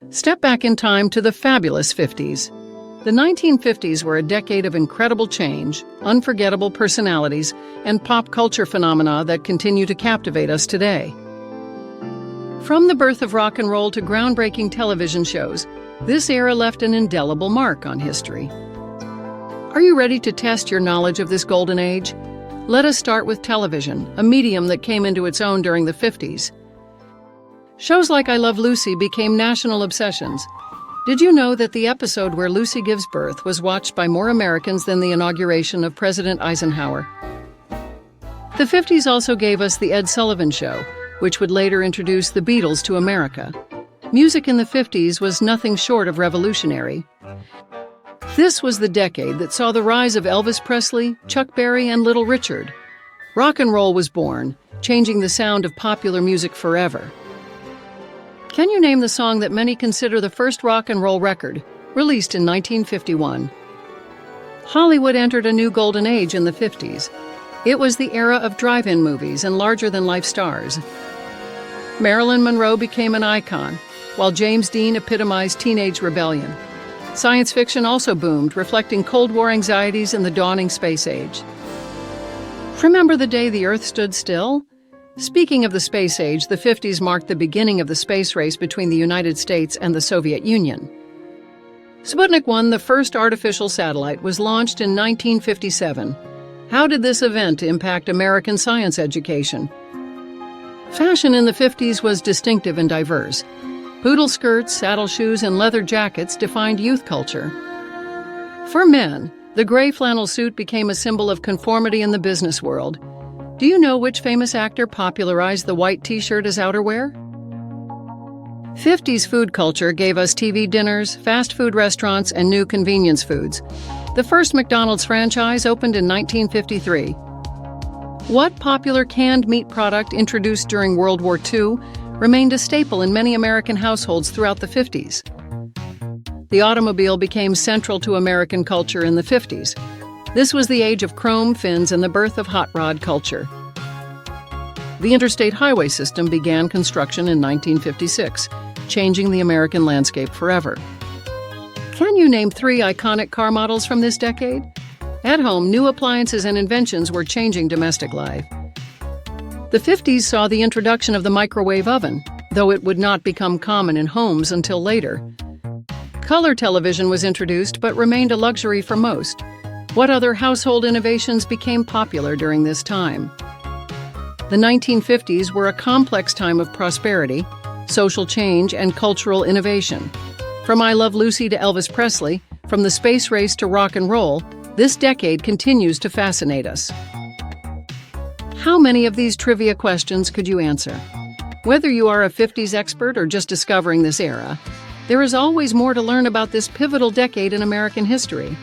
Step back in time to the fabulous 50s. The 1950s were a decade of incredible change, unforgettable personalities, and pop culture phenomena that continue to captivate us today. From the birth of rock and roll to groundbreaking television shows, this era left an indelible mark on history. Are you ready to test your knowledge of this golden age? Let us start with television, a medium that came into its own during the 50s. Shows like I Love Lucy became national obsessions. Did you know that the episode where Lucy gives birth was watched by more Americans than the inauguration of President Eisenhower? The 50s also gave us The Ed Sullivan Show, which would later introduce the Beatles to America. Music in the 50s was nothing short of revolutionary. This was the decade that saw the rise of Elvis Presley, Chuck Berry, and Little Richard. Rock and roll was born, changing the sound of popular music forever. Can you name the song that many consider the first rock and roll record, released in 1951? Hollywood entered a new golden age in the 50s. It was the era of drive-in movies and larger-than-life stars. Marilyn Monroe became an icon, while James Dean epitomized teenage rebellion. Science fiction also boomed, reflecting Cold War anxieties in the dawning space age. Remember the day the Earth stood still? Speaking of the space age, the 50s marked the beginning of the space race between the United States and the Soviet Union. Sputnik 1, the first artificial satellite, was launched in 1957. How did this event impact American science education? Fashion in the 50s was distinctive and diverse. Poodle skirts, saddle shoes, and leather jackets defined youth culture. For men, the gray flannel suit became a symbol of conformity in the business world. Do you know which famous actor popularized the white t-shirt as outerwear? 50s food culture gave us TV dinners, fast food restaurants, and new convenience foods. The first McDonald's franchise opened in 1953. What popular canned meat product introduced during World War II remained a staple in many American households throughout the 50s? The automobile became central to American culture in the 50s. This was the age of chrome fins and the birth of hot rod culture. The interstate highway system began construction in 1956, changing the American landscape forever. Can you name 3 iconic car models from this decade? At home, new appliances and inventions were changing domestic life. The 50s saw the introduction of the microwave oven, though it would not become common in homes until later. Color television was introduced but remained a luxury for most. What other household innovations became popular during this time? The 1950s were a complex time of prosperity, social change, and cultural innovation. From I Love Lucy to Elvis Presley, from the space race to rock and roll, this decade continues to fascinate us. How many of these trivia questions could you answer? Whether you are a 50s expert or just discovering this era, there is always more to learn about this pivotal decade in American history.